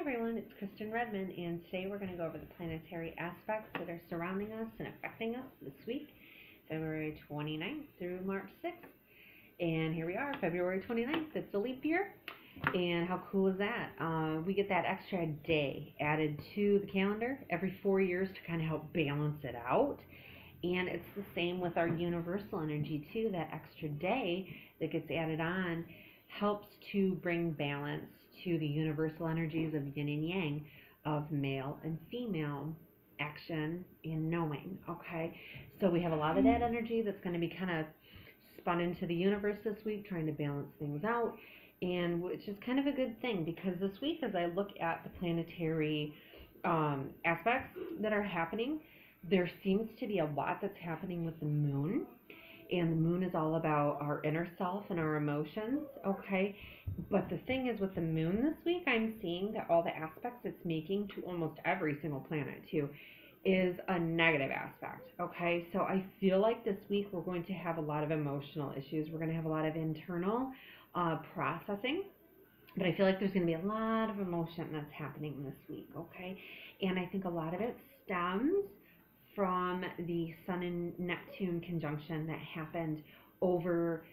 everyone, it's Kristen Redmond, and today we're going to go over the planetary aspects that are surrounding us and affecting us this week, February 29th through March 6th. And here we are, February 29th. It's a leap year, and how cool is that? We get that extra day added to the calendar every 4 years to kind of help balance it out. And it's the same with our universal energy too. That extra day that gets added on helps to bring balance to the universal energies of yin and yang, of male and female action and knowing. Okay, so we have a lot of that energy that's going to be kind of spun into the universe this week, trying to balance things out, and which is kind of a good thing, because this week, as I look at the planetary aspects that are happening, there seems to be a lot that's happening with the moon. And the moon is all about our inner self and our emotions, okay? But the thing is, with the moon this week, I'm seeing that all the aspects it's making to almost every single planet, too, is a negative aspect, okay? So I feel like this week we're going to have a lot of emotional issues. We're going to have a lot of internal processing. But I feel like there's going to be a lot of emotion that's happening this week, okay? And I think a lot of it stems from the Sun and Neptune conjunction that happened over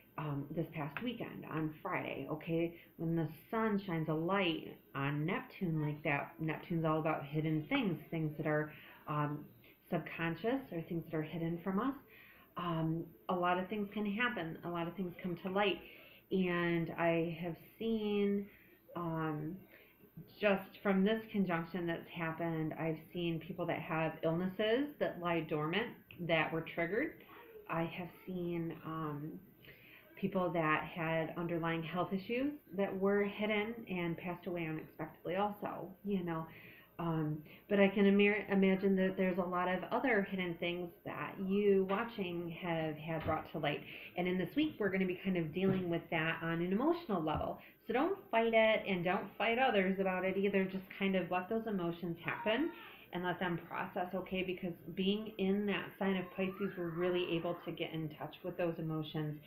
this past weekend on Friday, okay? When the sun shines a light on Neptune like that, Neptune's all about hidden things, things that are subconscious or things that are hidden from us. A lot of things can happen. A lot of things come to light. And I have seen just from this conjunction that's happened, I've seen people that have illnesses that lie dormant that were triggered. I have seen people that had underlying health issues that were hidden and passed away unexpectedly also, you know. But I can imagine that there's a lot of other hidden things that you watching have had brought to light. And in this week, we're going to be kind of dealing with that on an emotional level. So don't fight it and don't fight others about it either. Just kind of let those emotions happen and let them process, okay? Because being in that sign of Pisces, we're really able to get in touch with those emotions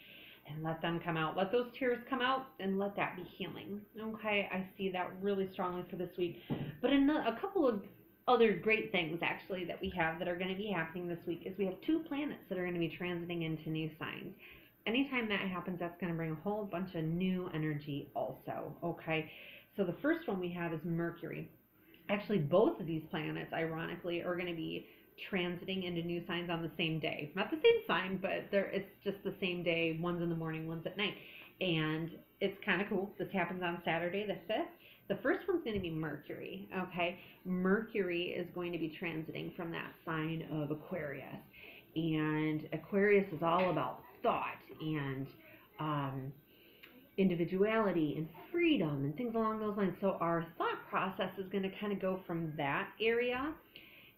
and let them come out. Let those tears come out and let that be healing, okay? I see that really strongly for this week. But a couple of other great things, actually, that we have that are going to be happening this week is we have 2 planets that are going to be transiting into new signs. Anytime that happens, that's going to bring a whole bunch of new energy also, okay? So the first one we have is Mercury. Actually, both of these planets, ironically, are going to be transiting into new signs on the same day. Not the same sign, but it's just the same day. One's in the morning, one's at night. And it's kind of cool. This happens on Saturday the 5th. The first one's going to be Mercury, okay? Mercury is going to be transiting from that sign of Aquarius. And Aquarius is all about thought and individuality and freedom and things along those lines. So our thought process is going to kind of go from that area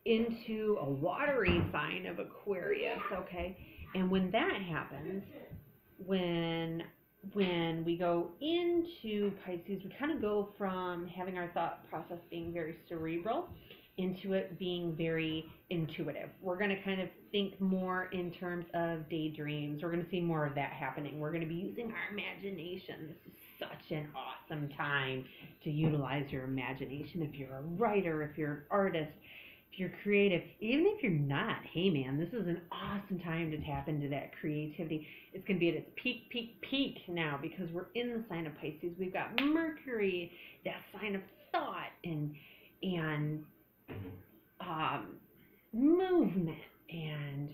into a watery sign of Aquarius, okay? And when that happens, when we go into Pisces, we kind of go from having our thought process being very cerebral into it being very intuitive. We're going to kind of think more in terms of daydreams. We're going to see more of that happening. We're going to be using our imagination. This is such an awesome time to utilize your imagination. If you're a writer, if you're an artist, if you're creative, even if you're not, hey man, this is an awesome time to tap into that creativity. It's going to be at its peak now, because we're in the sign of Pisces. We've got Mercury, that sign of thought and movement and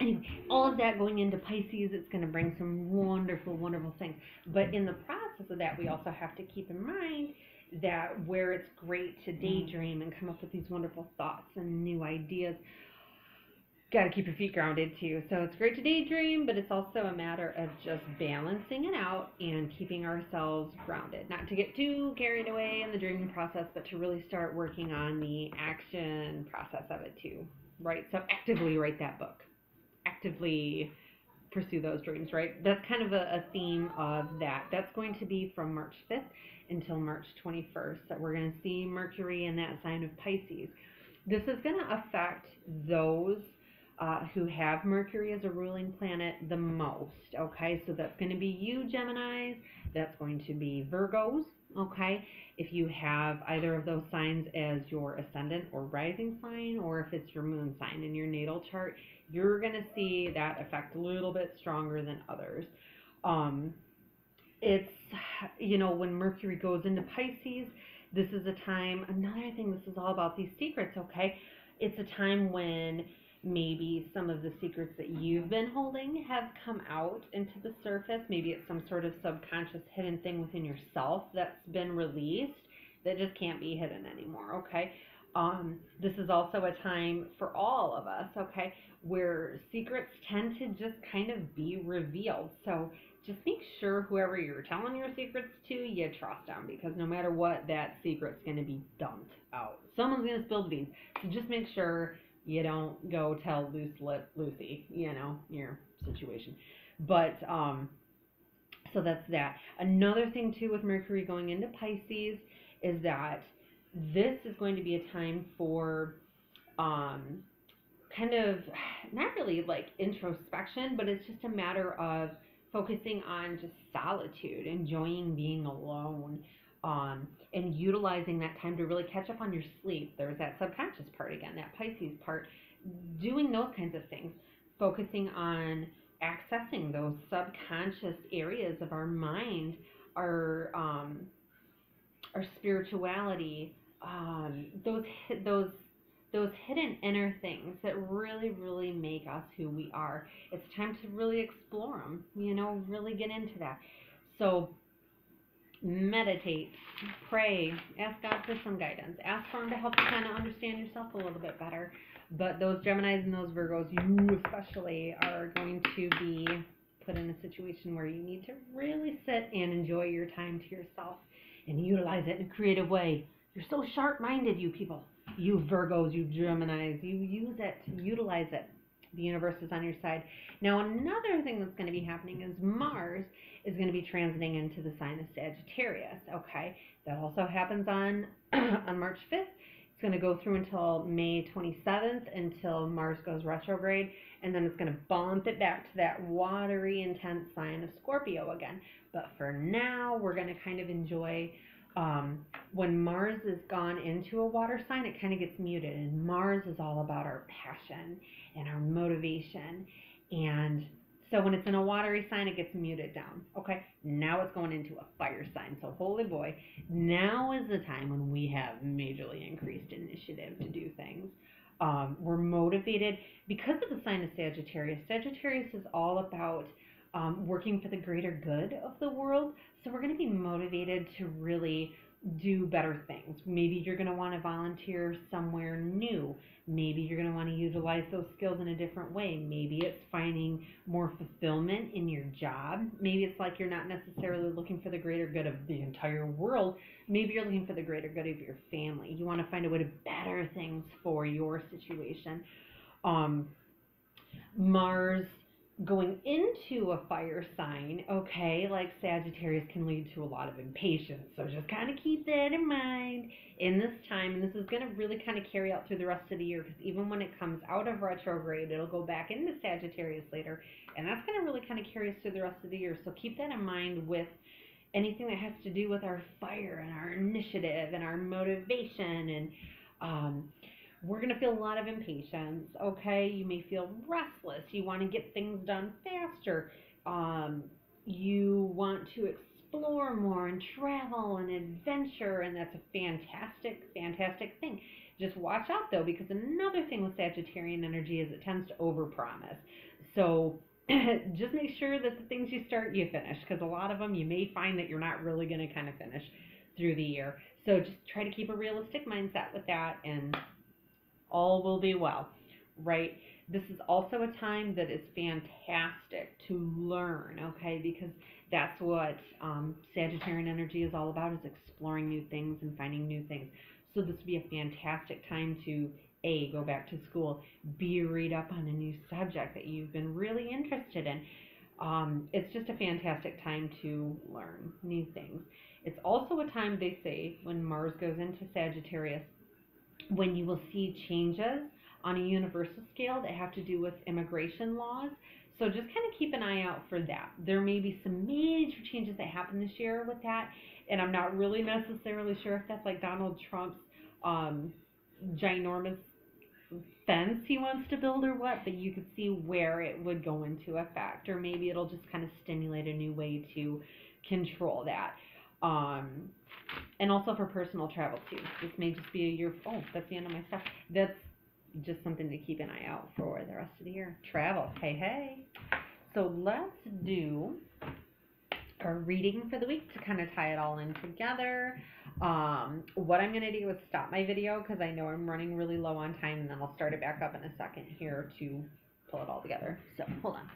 anyway, all of that going into Pisces. It's going to bring some wonderful things. But in the process of that, we also have to keep in mind that where it's great to daydream and come up with these wonderful thoughts and new ideas, got to keep your feet grounded too. So it's great to daydream, but it's also a matter of just balancing it out and keeping ourselves grounded. Not to get too carried away in the dreaming process, but to really start working on the action process of it too, right? So actively write that book. Actively pursue those dreams, right? That's kind of a theme of that. That's going to be from March 5th until March 21st, that we're going to see Mercury in that sign of Pisces. This is going to affect those who have Mercury as a ruling planet the most, okay? So that's going to be you, Geminis. That's going to be Virgos, okay? if you have either of those signs as your ascendant or rising sign, or if it's your moon sign in your natal chart, you're going to see that effect a little bit stronger than others. It's, when Mercury goes into Pisces, this is a time, another thing, this is all about these secrets, okay? It's a time when maybe some of the secrets that you've been holding have come out into the surface. Maybe it's some sort of subconscious hidden thing within yourself that's been released that just can't be hidden anymore, okay? This is also a time for all of us, okay, where secrets tend to just kind of be revealed. So just make sure whoever you're telling your secrets to, you trust them, because no matter what, that secret's going to be dumped out. Someone's going to spill the beans. So just make sure you don't go tell loose lip Lucy, your situation. But, so that's that. Another thing, too, with Mercury going into Pisces is that this is going to be a time for kind of, not really like introspection, but it's just a matter of focusing on just solitude, enjoying being alone, and utilizing that time to really catch up on your sleep. There's that subconscious part again, that Pisces part, doing those kinds of things, focusing on accessing those subconscious areas of our mind, our spirituality, those hidden inner things that really, really make us who we are. It's time to really explore them, really get into that. So meditate, pray, ask God for some guidance, ask for him to help you kind of understand yourself a little bit better. But those Geminis and those Virgos, you especially, are going to be put in a situation where you need to really sit and enjoy your time to yourself and utilize it in a creative way. You're so sharp-minded, you people. You Virgos, you Geminis, you use it, utilize it. The universe is on your side. Now, another thing that's going to be happening is Mars is going to be transiting into the sign of Sagittarius, okay? That also happens on March 5th. It's going to go through until May 27th, until Mars goes retrograde, and then it's going to bump it back to that watery, intense sign of Scorpio again. But for now, we're going to kind of enjoy, when Mars is gone into a water sign, it kind of gets muted, and Mars is all about our passion and our motivation. And so when it's in a watery sign, it gets muted down. Okay, now it's going into a fire sign. So holy boy, now is the time when we have majorly increased initiative to do things. We're motivated because of the sign of Sagittarius. Sagittarius is all about working for the greater good of the world. So we're going to be motivated to really do better things. Maybe you're going to want to volunteer somewhere new. Maybe you're going to want to utilize those skills in a different way. Maybe it's finding more fulfillment in your job. Maybe it's like you're not necessarily looking for the greater good of the entire world. Maybe you're looking for the greater good of your family. You want to find a way to better things for your situation. Mars going into a fire sign, okay, like Sagittarius, can lead to a lot of impatience. So just kind of keep that in mind in this time. And this is going to really kind of carry out through the rest of the year, because even when it comes out of retrograde, it'll go back into Sagittarius later. And that's going to really kind of carry us through the rest of the year. So keep that in mind with anything that has to do with our fire and our initiative and our motivation. And we're going to feel a lot of impatience, okay? You may feel restless. You want to get things done faster. You want to explore more and travel and adventure, and that's a fantastic, fantastic thing. Just watch out, though, because another thing with Sagittarian energy is it tends to overpromise. So just make sure that the things you start, you finish, because a lot of them you may find that you're not really going to kind of finish through the year. So just try to keep a realistic mindset with that, and all will be well, right? This is also a time that is fantastic to learn, okay? Because that's what Sagittarian energy is all about, is exploring new things and finding new things. So this would be a fantastic time to, A, go back to school, B, read up on a new subject that you've been really interested in. It's just a fantastic time to learn new things. It's also a time, they say, when Mars goes into Sagittarius, when you will see changes on a universal scale that have to do with immigration laws. So just kind of keep an eye out for that. There may be some major changes that happen this year with that, and I'm not really necessarily sure if that's like Donald Trump's ginormous fence he wants to build or what, but you could see where it would go into effect, or maybe it'll just kind of stimulate a new way to control that. And also for personal travel too. This may just be a year. Oh, that's the end of my stuff. That's just something to keep an eye out for the rest of the year. Travel. Hey, hey. So let's do our reading for the week to kind of tie it all in together. What I'm going to do is stop my video because I know I'm running really low on time, and then I'll start it back up in a second here to pull it all together. So hold on.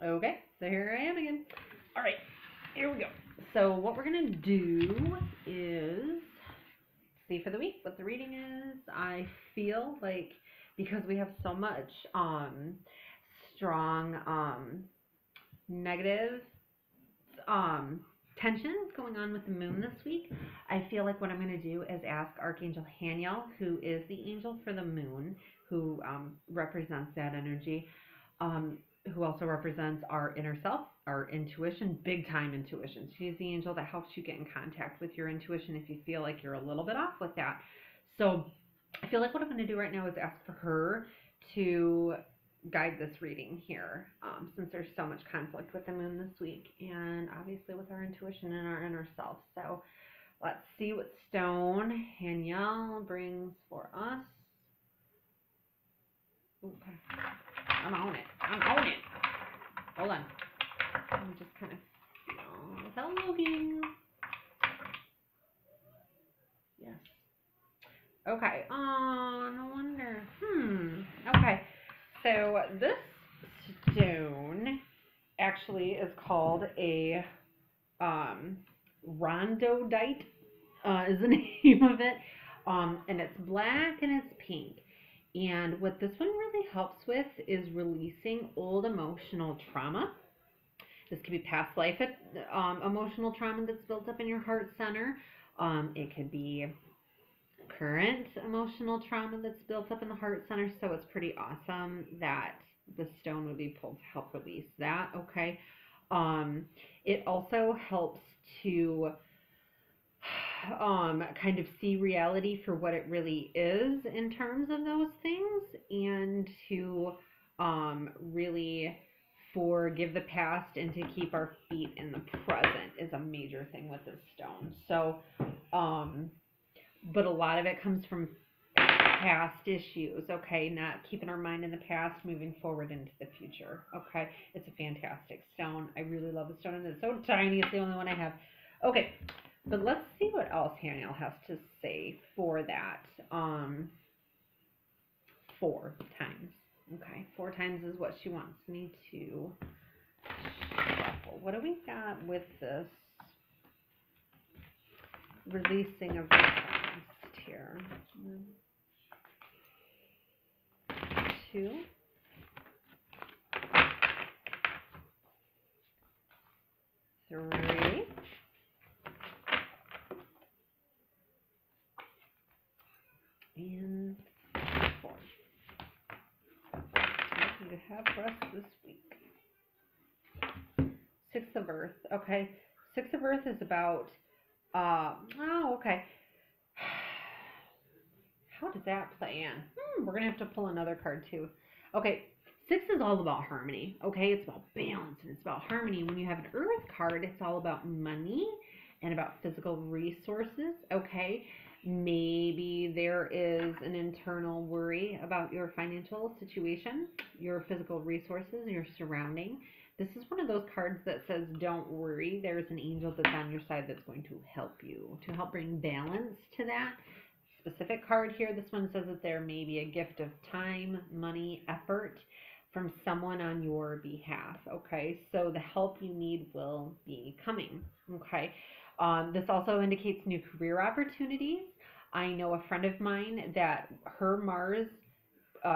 Okay, so here I am again. All right, here we go. So what we're going to do is see for the week what the reading is. I feel like because we have so much strong negative tension going on with the moon this week, I feel like what I'm going to do is ask Archangel Haniel, who is the angel for the moon, who represents that energy, who also represents our inner self, our intuition, big time intuition. She's the angel that helps you get in contact with your intuition if you feel like you're a little bit off with that. So I feel like what I'm going to do right now is ask for her to guide this reading here, since there's so much conflict with the moon this week, and obviously with our intuition and our inner self. So let's see what stone Haniel brings for us. Okay, I'm on it. Hold on. I'm just kind of without looking. Yes. Okay. No wonder. Okay. So this stone actually is called a Rhodonite, is the name of it, and it's black and it's pink. And what this one really helps with is releasing old emotional trauma. This could be past life emotional trauma that's built up in your heart center. It could be current emotional trauma that's built up in the heart center, so it's pretty awesome that the stone would be pulled to help release that. Okay. It also helps to kind of see reality for what it really is in terms of those things, and to really forgive the past and to keep our feet in the present is a major thing with this stone. So but a lot of it comes from past issues, okay? Not keeping our mind in the past, moving forward into the future, okay? It's a fantastic stone. I really love the stone, and it's so tiny. It's the only one I have. Okay, but let's see what else Haniel has to say for that. 4 times. Okay, 4 times is what she wants me to shuffle. What do we got with this releasing of the past here? 2. 3. And 4. What do you have for us this week? 6 of Earth. Okay. 6 of Earth is about, okay. How does that play in? We're going to have to pull another card too. Okay. 6 is all about harmony. Okay. It's about balance and it's about harmony. When you have an Earth card, it's all about money and about physical resources. Okay. Maybe there is an internal worry about your financial situation, your physical resources, and your surrounding. This is one of those cards that says, don't worry, there's an angel that's on your side that's going to help you, to help bring balance to that specific card here. This one says that there may be a gift of time, money, effort from someone on your behalf, okay? So the help you need will be coming, okay? This also indicates new career opportunities. I know a friend of mine that her Mars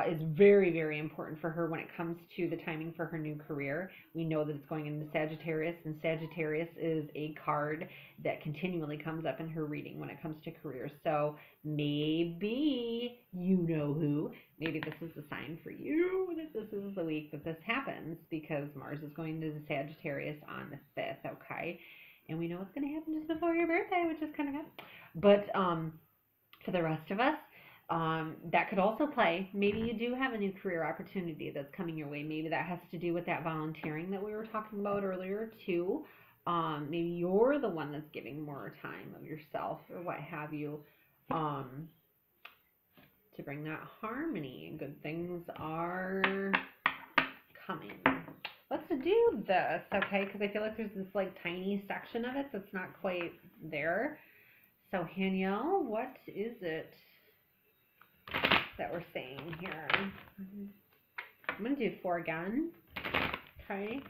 is very, very important for her when it comes to the timing for her new career. We know that it's going into Sagittarius, and Sagittarius is a card that continually comes up in her reading when it comes to career. So maybe you know who. Maybe this is the sign for you that this is the week that this happens, because Mars is going to the Sagittarius on the 5th, okay? And we know what's going to happen just before your birthday, which is kind of good. But for the rest of us, that could also play. Maybe you do have a new career opportunity that's coming your way. Maybe that has to do with that volunteering that we were talking about earlier too. Maybe you're the one that's giving more time of yourself or what have you, to bring that harmony. Good things are coming. Let's do this, okay? Because I feel like there's this like tiny section of it that's not quite there. So Haniel, what is it that we're saying here? I'm going to do 4 again. Okay.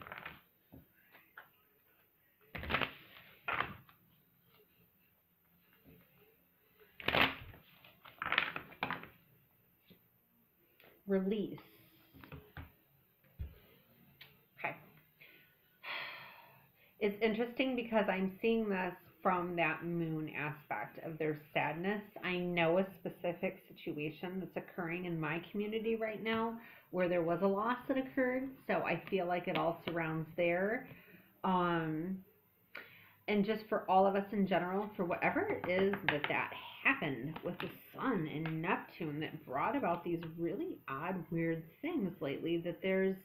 Release. Okay. It's interesting because I'm seeing this from that moon aspect of their sadness. I know a specific situation that's occurring in my community right now where there was a loss that occurred, so I feel like it all surrounds there. And just for all of us in general, for whatever it is that happened with the Sun and Neptune that brought about these really odd, weird things lately, that there's...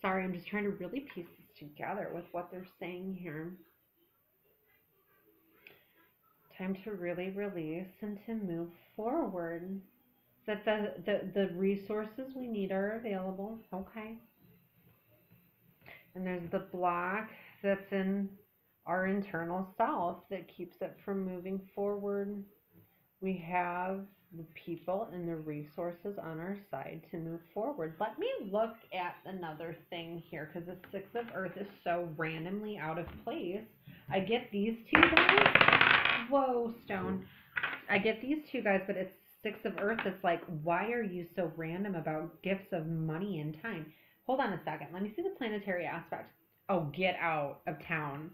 Sorry, I'm just trying to really piece this together with what they're saying here. Time to really release and to move forward. That the resources we need are available. Okay. And there's the block that's in our internal self that keeps it from moving forward. We have the people and the resources on our side to move forward. Let me look at another thing here, because the 6 of Earth is so randomly out of place. I get these 2 guys. Whoa, Stone. I get these 2 guys, but it's 6 of Earth. It's like, why are you so random about gifts of money and time? Hold on a second. Let me see the planetary aspect. Oh, get out of town.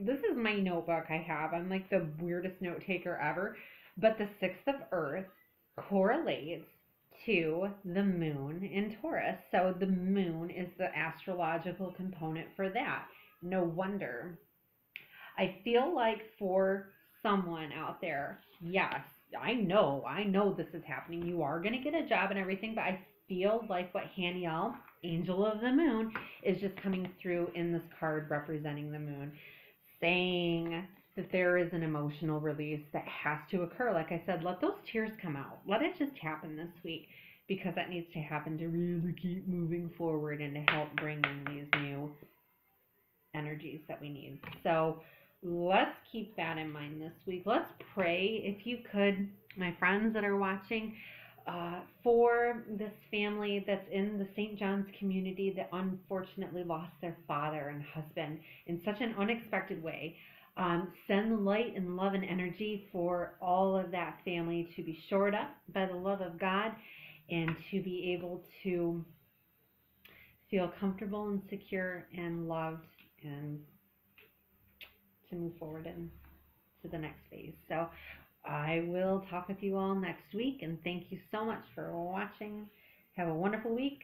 This is my notebook I have. I'm like the weirdest note taker ever. But the 6th of Earth correlates to the moon in Taurus. So the moon is the astrological component for that. No wonder. I feel like for someone out there, yes, I know this is happening. You are going to get a job and everything, but I feel like what Haniel, Angel of the Moon, is just coming through in this card representing the moon, saying that there is an emotional release that has to occur. Like I said, let those tears come out. Let it just happen this week, because that needs to happen to really keep moving forward and to help bring in these new energies that we need. So let's keep that in mind this week. Let's pray, if you could, my friends that are watching, for this family that's in the St. John's community that unfortunately lost their father and husband in such an unexpected way. Send light and love and energy for all of that family to be shored up by the love of God and to be able to feel comfortable and secure and loved and to move forward into the next phase. So I will talk with you all next week, and thank you so much for watching. Have a wonderful week.